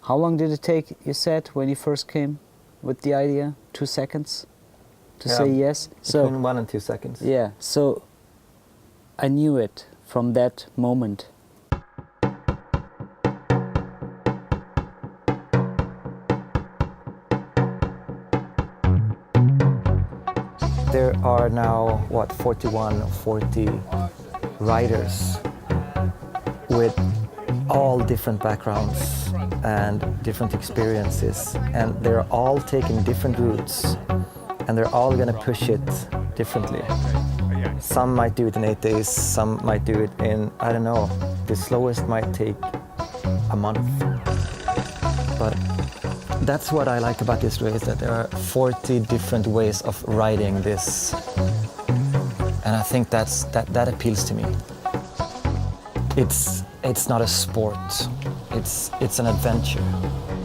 How long did it take, you said, when you first came with the idea? 2 seconds to say yes? Between 1 and 2 seconds. Yeah, so I knew it from that moment. There are now, 41 or 40 riders with all different backgrounds and different experiences, and they're all taking different routes, and they're all going to push it differently. Some might do it in 8 days, some might do it in, I don't know, the slowest might take a month. But that's what I like about this race, that there are 40 different ways of riding this. And I think that appeals to me. It's not a sport, it's an adventure.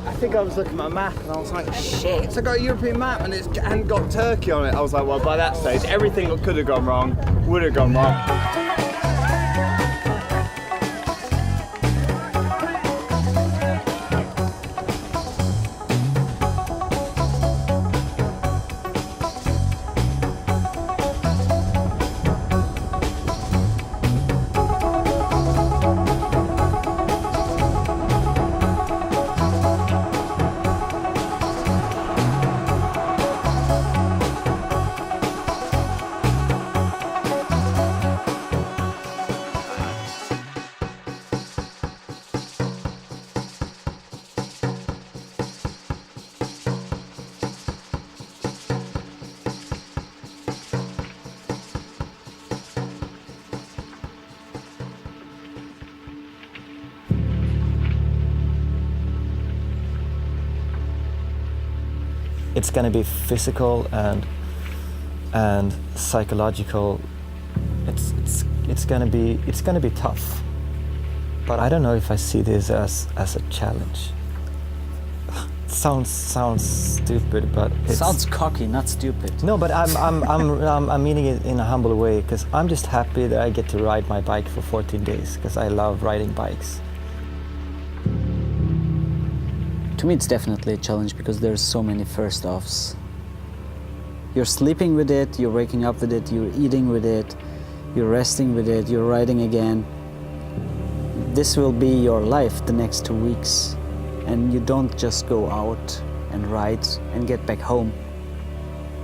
I think I was looking at my map and I was like, shit, I got a European map and it hadn't got Turkey on it. I was like, well, by that stage, everything that could have gone wrong would have gone wrong. It's going to be physical and psychological. It's going to be tough. But I don't know if I see this as a challenge. Sounds stupid, but it's... Sounds cocky, not stupid. No, but I'm meaning it in a humble way, because I'm just happy that I get to ride my bike for 14 days, because I love riding bikes. To me, it's definitely a challenge because there's so many first-offs. You're sleeping with it, you're waking up with it, you're eating with it, you're resting with it, you're riding again. This will be your life the next 2 weeks. And you don't just go out and ride and get back home.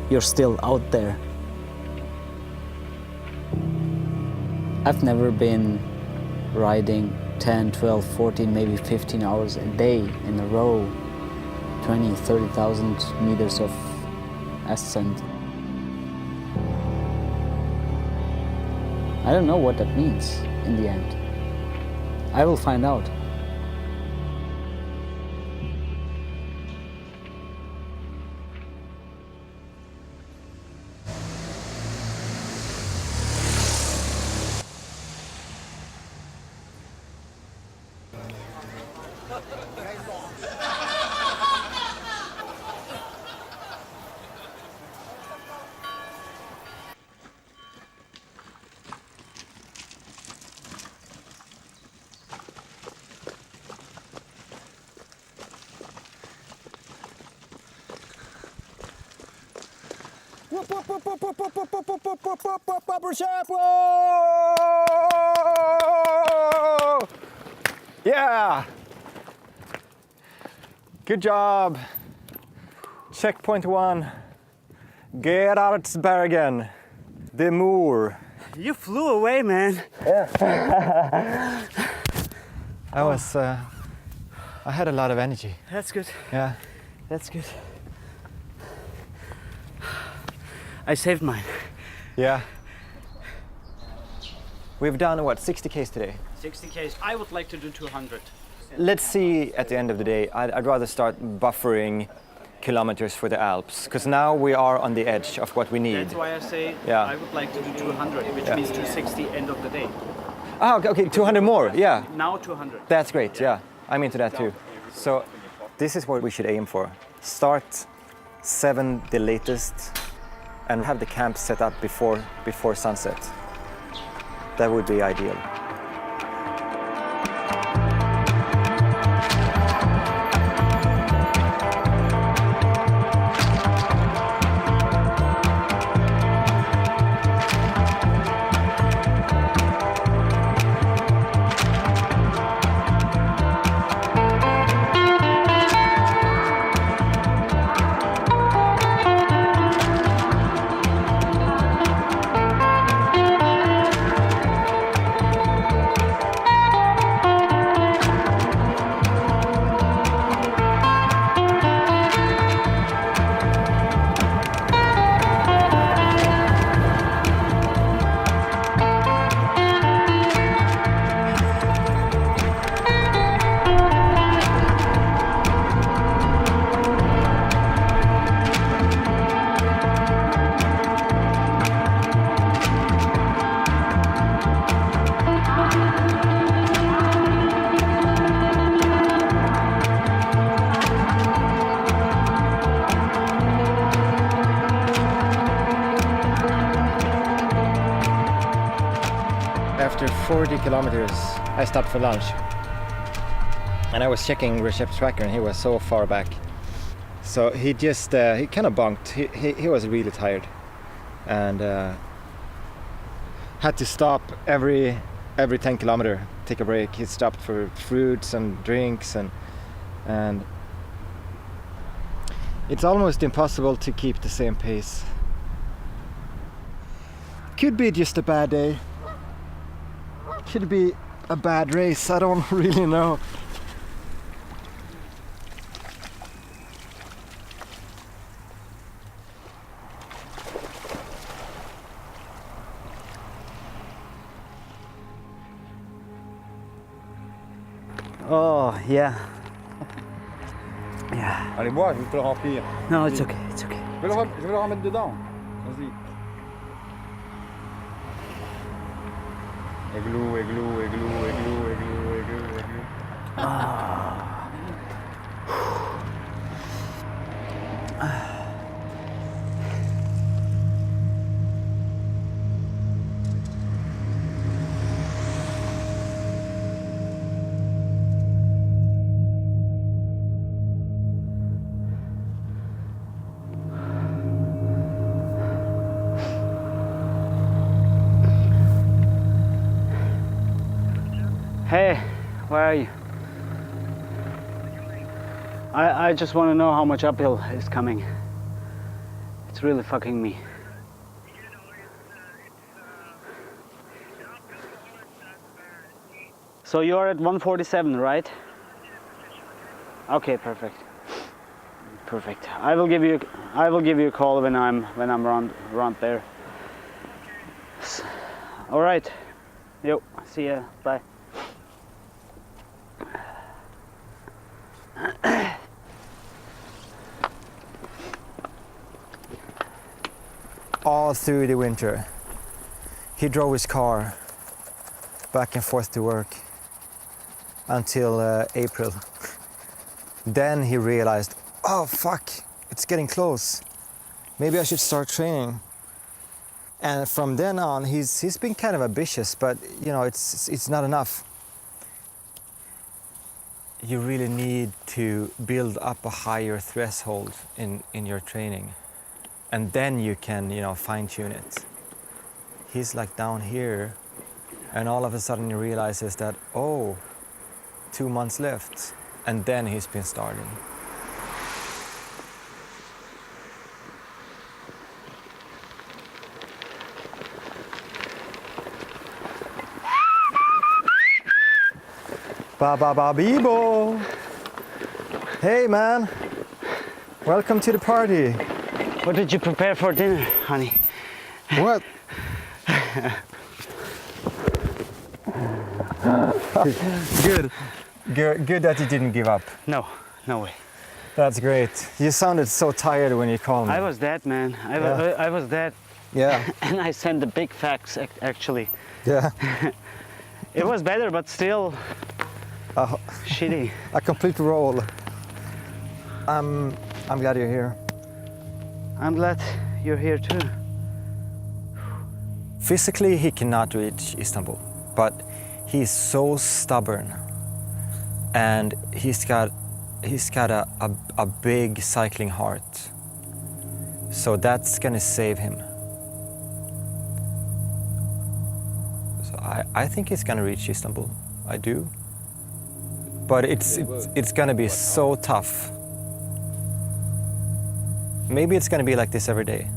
You're still out there. I've never been riding 10, 12, 14, maybe 15 hours a day in a row, 20, 30,000 meters of ascent. I don't know what that means in the end. I will find out. Yeah! Good job. Checkpoint 1. Gerardsbergen. The Moor. You flew away, man. I had a lot of energy. That's good. Yeah. That's good. I saved mine. Yeah. We've done, 60 Ks today? 60 Ks. I would like to do 200. Let's see at the end of the day. I'd rather start buffering kilometers for the Alps, because now we are on the edge of what we need. That's why I say Yeah. I would like to do 200, which means 260 end of the day. Ah, okay, 200 more, yeah. Now 200. That's great, yeah. I'm into that too. So this is what we should aim for. Start 7 the latest and have the camp set up before sunset. That would be ideal. after 40 kilometers, I stopped for lunch. And I was checking Recep's tracker and he was so far back. So he just, he kind of bunked. He was really tired. And had to stop every 10 kilometer, take a break. He stopped for fruits and drinks and it's almost impossible to keep the same pace. Could be just a bad day. Could be a bad race, I don't really know. Oh, yeah. Yeah. Allez, bois, je vais te le remplir. No, it's okay, it's okay. Je vais le remettre dedans. Vas-y. Églou, églou, églou, églou, églou, églou, églou. Hey, where are you? I just want to know how much uphill is coming. It's really fucking me. So you're at 147, right? Okay, perfect. Perfect. I will give you a call when I'm around there. All right. Yo, see ya. Bye. All through the winter, he drove his car back and forth to work until April. Then he realized, oh fuck, it's getting close. Maybe I should start training. And from then on, he's been kind of ambitious, but you know, it's not enough. You really need to build up a higher threshold in your training. And then you can, you know, fine-tune it. He's like down here, and all of a sudden he realizes that, oh, 2 months left, and then he's been starting. Ba ba ba Bibo! Hey man, welcome to the party. What did you prepare for dinner, honey? What? Good that you didn't give up. No, no way. That's great. You sounded so tired when you called me. I was dead, man. I was dead. Yeah. And I sent the big facts, actually. Yeah. It was better, but still shitty. A complete roll. I'm glad you're here. I'm glad you're here too. Physically, he cannot reach Istanbul, but he's so stubborn, and he's got a big cycling heart. So that's gonna save him. So I think he's gonna reach Istanbul. I do. But it's gonna be so tough. Maybe it's gonna be like this every day.